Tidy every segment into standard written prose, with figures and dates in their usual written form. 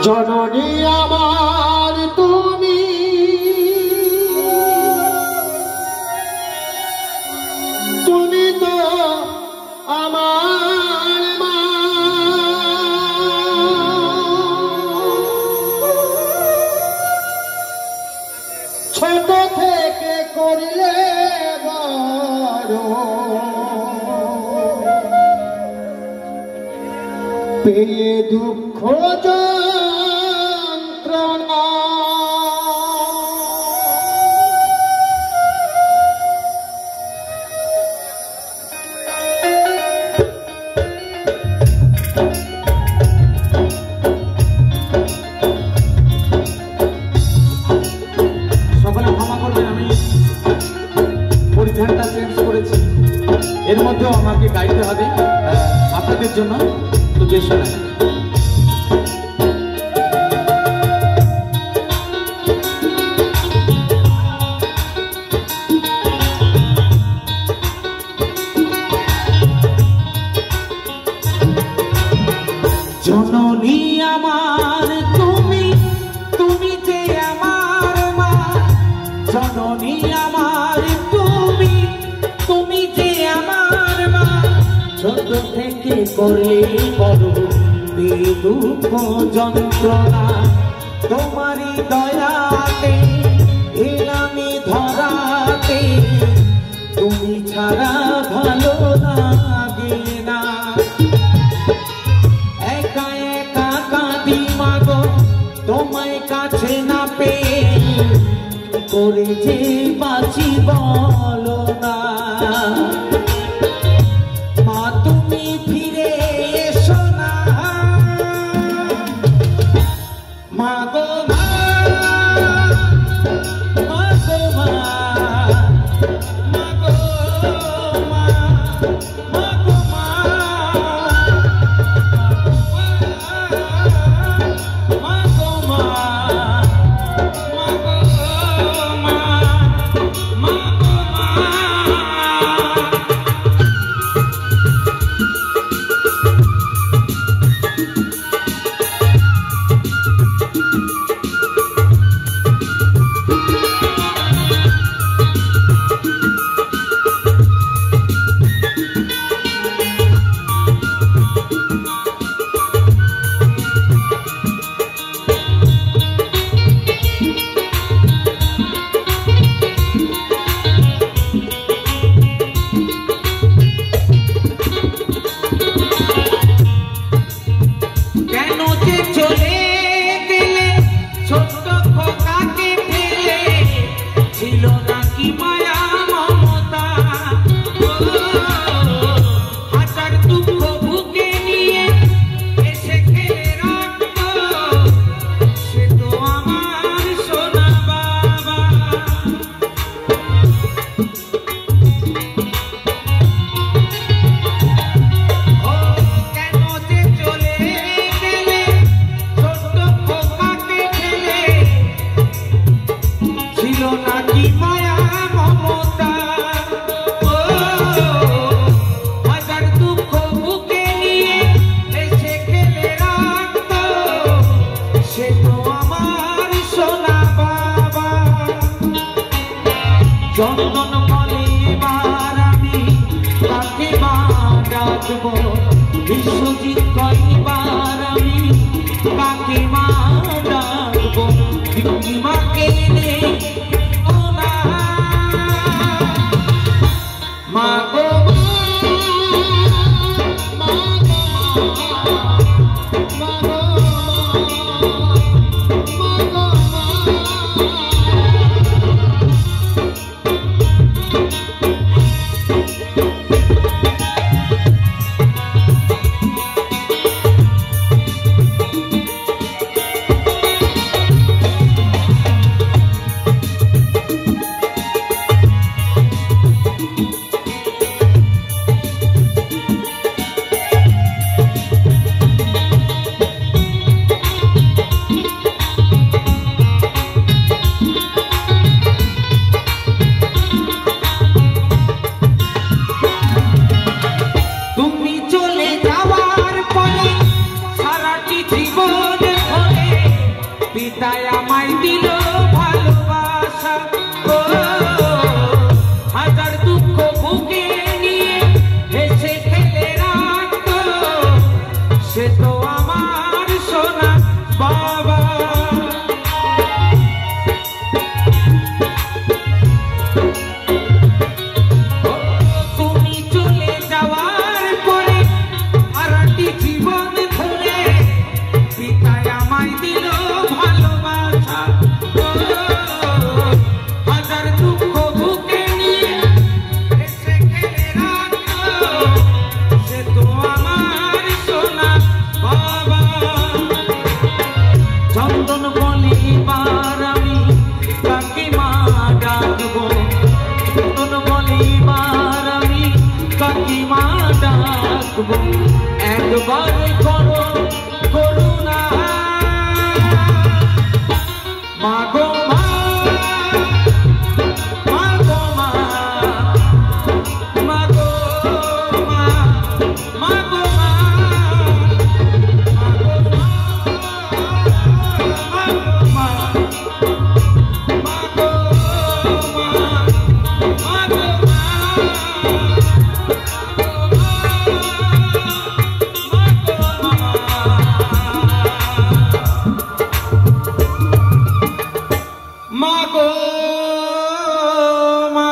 জননী আমার তুমি, তুমি তো আমার মা। ছোট থেকে করলে বড়, পেয়ে দুঃখ যন্ত্রণা। সকলে ক্ষমা করবেন, আমি পরিধানটা চেঞ্জ করেছি, এর মধ্যেও আমাকে গাইতে হবে আপনাদের জন্য। তো বেশ শোনায় জননী আমার তুমি, তুমি যে আমার মা। জননী আমার তুমি, তুমি যে আমার মা। ছোট থেকে করলে বড়, দুঃখ যন্ত্রণা। তোমারই দয়াতে এলামি ধরাতে, তুমি ছাড়া ভালো লাগে না। একা একা কাঁদি মাগো, তোমায় কাছে না পেয়ে, করে যে বাঁচি বলো না। মা তুমি ফিরে এসো না, মা গো মা, মা গো মা, মা গো মা, মা গো মা, মা গো মা, মা গো মা, মা গো মা। কেন যে চলে গেলে ছোট্ট খোকাকে ফেলে, ছিল নাকি মায়া মমতা। হাজার দুঃখ বুকে নিয়ে এসে খেলে রাখতো, সে তো আমার সোনা বাবা। কেন যে চলে গেলে ছোট্ট খোকাকে ফেলে, ছিল নাকি মায়া মমতা। হাজার দুঃখ বুকে নিয়ে এসে খেলে রাখতো, সে তো আমার সোনা বাবা। চন্দন বলে এবার আমি কাকে মা ডাকবো, বিশ্বজিৎ কইবার আমি কাকে মা ডাকবো। তুমি মাকে দেখো না, মা গো মা, মা গো মা, মা গো মা, মা গো মা। মা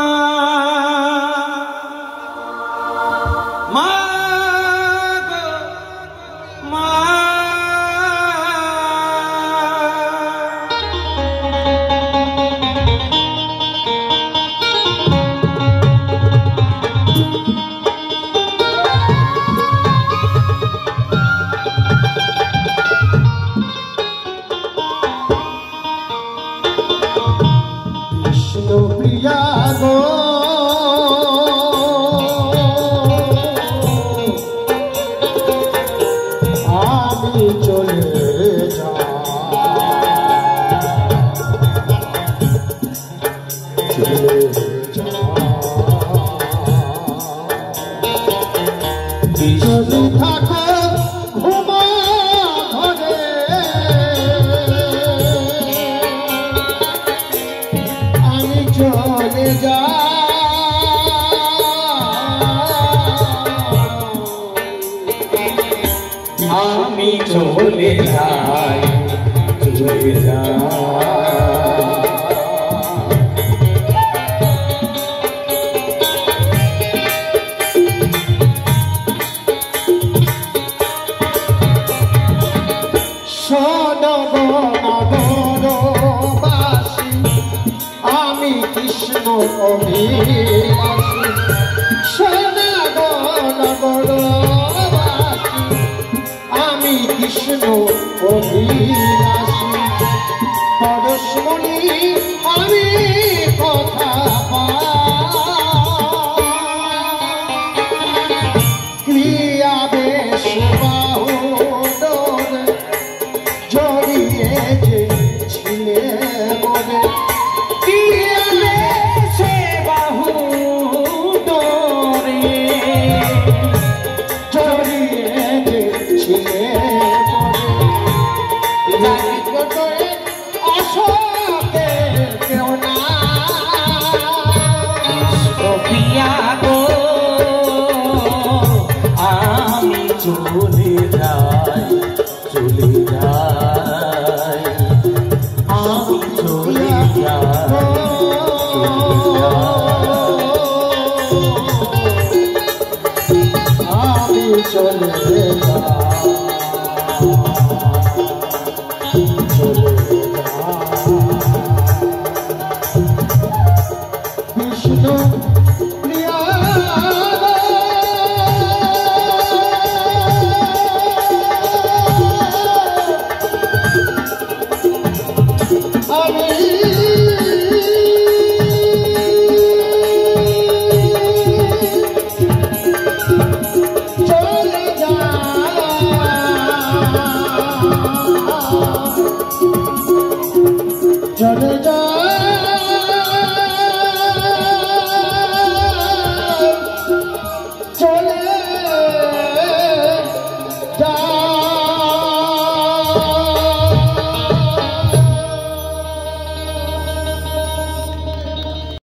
মা গো মা প্রিয়া গো আমি চলে যদি থাকো ঘুমা ঘরে আমি চলে আমি চলে যাই চলে যাই সনগরবাসী আমি কৃষ্ণ অভিলাষী সনগরবাসী আমি কৃষ্ণ অভিলাষী পরশমণি আমি কথা ক্রিয়া বেশ বাহু জড়িয়ে যে ছিলে বলে সে বাহু ডোরে জড়িয়ে যে ছিলে বলে অশোকে কেউ না প্রিয়া গো আমি চলে যাই চলে যাই আমি চলে যাই